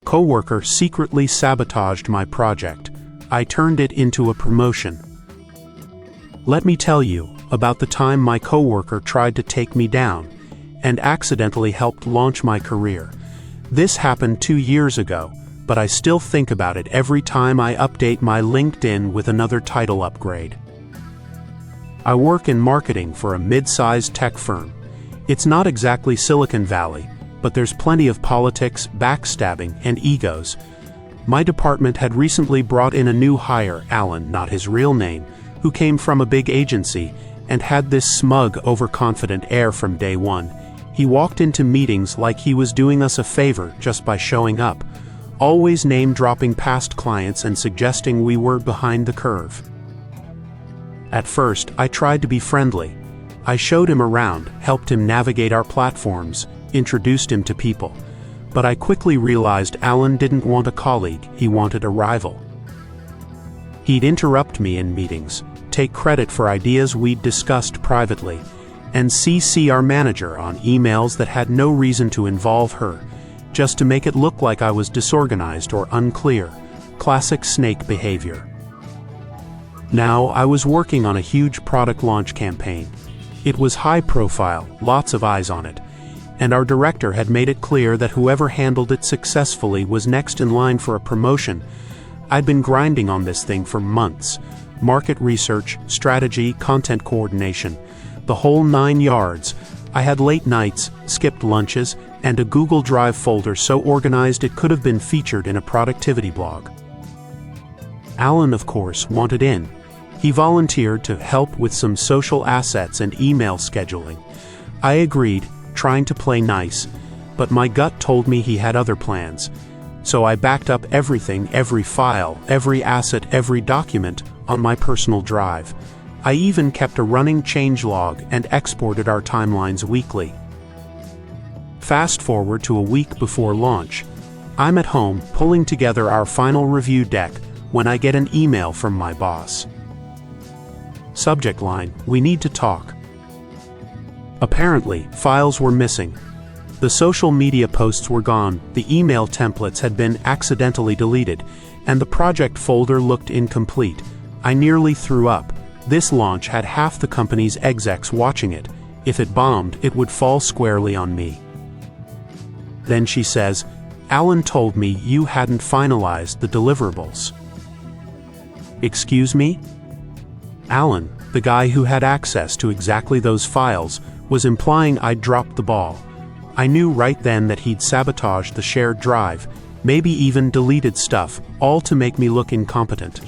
Coworker secretly sabotaged my project. I turned it into a promotion. Let me tell you about the time my coworker tried to take me down and accidentally helped launch my career. This happened 2 years ago, but I still think about it every time I update my LinkedIn with another title upgrade. I work in marketing for a mid-sized tech firm. It's not exactly Silicon Valley, but there's plenty of politics, backstabbing, and egos. My department had recently brought in a new hire, Alan, not his real name, who came from a big agency and had this smug, overconfident air from day one. He walked into meetings like he was doing us a favor just by showing up, always name-dropping past clients and suggesting we were behind the curve. At first, I tried to be friendly. I showed him around, helped him navigate our platforms, introduced him to people. But I quickly realized Alan didn't want a colleague, he wanted a rival. He'd interrupt me in meetings, take credit for ideas we'd discussed privately, and CC our manager on emails that had no reason to involve her, just to make it look like I was disorganized or unclear. Classic snake behavior. Now, I was working on a huge product launch campaign. It was high profile, lots of eyes on it, and our director had made it clear that whoever handled it successfully was next in line for a promotion. I'd been grinding on this thing for months. Market research, strategy, content coordination, the whole 9 yards. I had late nights, skipped lunches, and a Google Drive folder so organized it could have been featured in a productivity blog. Alan, of course, wanted in. He volunteered to help with some social assets and email scheduling. I agreed, trying to play nice, but my gut told me he had other plans. So I backed up everything, every file, every asset, every document on my personal drive. I even kept a running changelog and exported our timelines weekly. Fast forward to a week before launch. I'm at home pulling together our final review deck when I get an email from my boss. Subject line: "We need to talk." Apparently, files were missing. The social media posts were gone, the email templates had been accidentally deleted, and the project folder looked incomplete. I nearly threw up. This launch had half the company's execs watching it. If it bombed, it would fall squarely on me. Then she says, "Alan told me you hadn't finalized the deliverables." Excuse me? Alan, the guy who had access to exactly those files, was implying I'd dropped the ball. I knew right then that he'd sabotaged the shared drive, maybe even deleted stuff, all to make me look incompetent.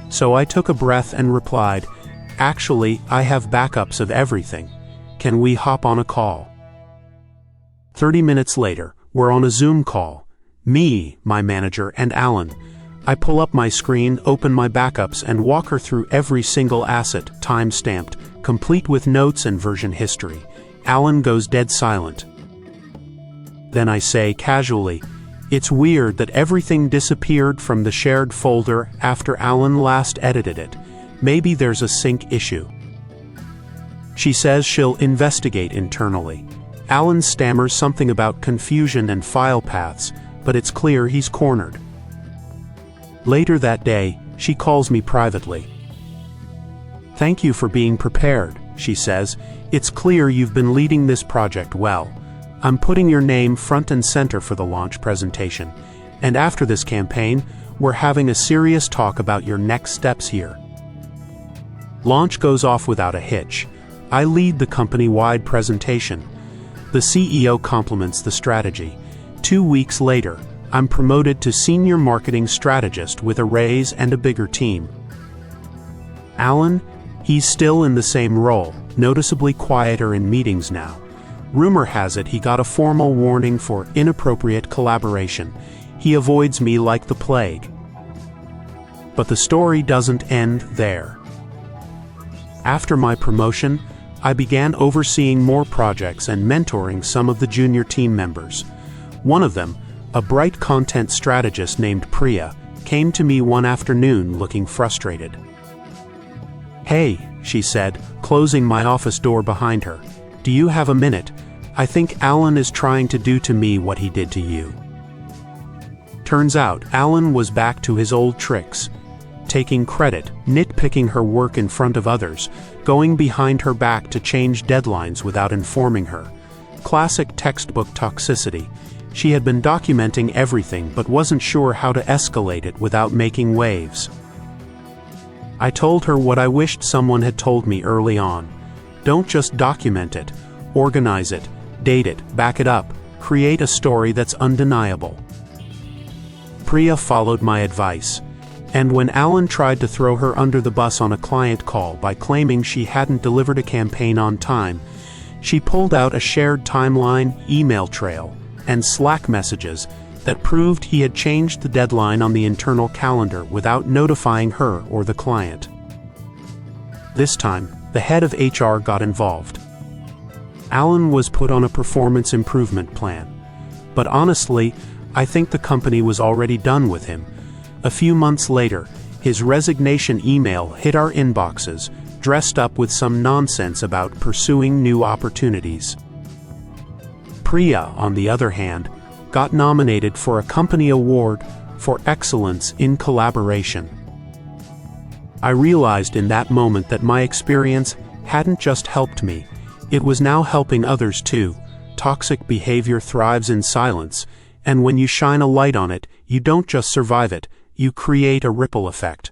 So I took a breath and replied, "Actually, I have backups of everything. Can we hop on a call?" 30 minutes later, we're on a Zoom call. Me, my manager, and Alan. I pull up my screen, open my backups, and walk her through every single asset, time-stamped, complete with notes and version history. Alan goes dead silent. Then I say casually, "It's weird that everything disappeared from the shared folder after Alan last edited it. Maybe there's a sync issue." She says she'll investigate internally. Alan stammers something about confusion and file paths, but it's clear he's cornered. Later that day, she calls me privately. "Thank you for being prepared," she says. "It's clear you've been leading this project well. I'm putting your name front and center for the launch presentation, and after this campaign, we're having a serious talk about your next steps here." Launch goes off without a hitch. I lead the company-wide presentation. The CEO compliments the strategy. 2 weeks later, I'm promoted to Senior Marketing Strategist with a raise and a bigger team. Alan? He's still in the same role, noticeably quieter in meetings now. Rumor has it he got a formal warning for inappropriate collaboration. He avoids me like the plague. But the story doesn't end there. After my promotion, I began overseeing more projects and mentoring some of the junior team members. One of them, a bright content strategist named Priya, came to me one afternoon looking frustrated. "Hey," she said, closing my office door behind her. "Do you have a minute? I think Alan is trying to do to me what he did to you." Turns out, Alan was back to his old tricks. Taking credit, nitpicking her work in front of others, going behind her back to change deadlines without informing her. Classic textbook toxicity. She had been documenting everything but wasn't sure how to escalate it without making waves. I told her what I wished someone had told me early on. Don't just document it. Organize it, date it, back it up, create a story that's undeniable. Priya followed my advice. And when Alan tried to throw her under the bus on a client call by claiming she hadn't delivered a campaign on time, she pulled out a shared timeline, email trail, and Slack messages that proved he had changed the deadline on the internal calendar without notifying her or the client. This time, the head of HR got involved. Alan was put on a performance improvement plan. But honestly, I think the company was already done with him. A few months later, his resignation email hit our inboxes, dressed up with some nonsense about pursuing new opportunities. Priya, on the other hand, got nominated for a company award for excellence in collaboration. I realized in that moment that my experience hadn't just helped me, it was now helping others too. Toxic behavior thrives in silence, and when you shine a light on it, you don't just survive it, you create a ripple effect.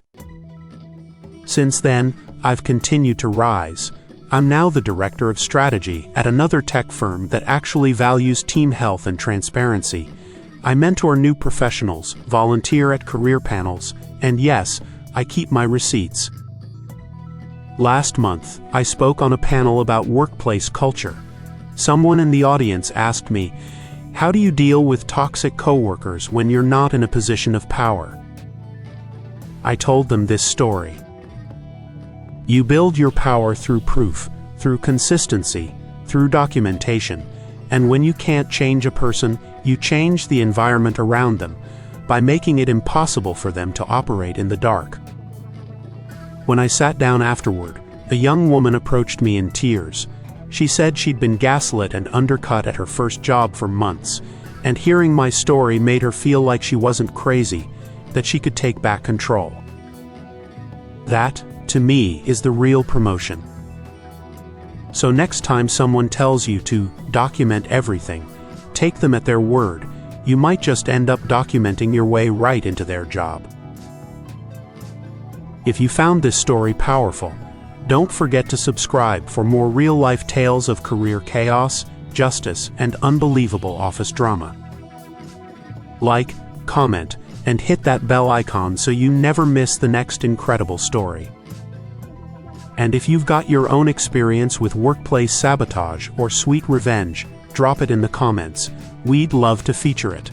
Since then, I've continued to rise. I'm now the director of strategy at another tech firm that actually values team health and transparency. I mentor new professionals, volunteer at career panels, and yes, I keep my receipts. Last month, I spoke on a panel about workplace culture. Someone in the audience asked me, "How do you deal with toxic coworkers when you're not in a position of power?" I told them this story. You build your power through proof, through consistency, through documentation, and when you can't change a person, you change the environment around them by making it impossible for them to operate in the dark. When I sat down afterward, a young woman approached me in tears. She said she'd been gaslit and undercut at her first job for months, and hearing my story made her feel like she wasn't crazy, that she could take back control. That, to me, is the real promotion. So next time someone tells you to document everything, take them at their word. You might just end up documenting your way right into their job. If you found this story powerful, don't forget to subscribe for more real-life tales of career chaos, justice, and unbelievable office drama. Like, comment, and hit that bell icon so you never miss the next incredible story. And if you've got your own experience with workplace sabotage or sweet revenge, drop it in the comments. We'd love to feature it.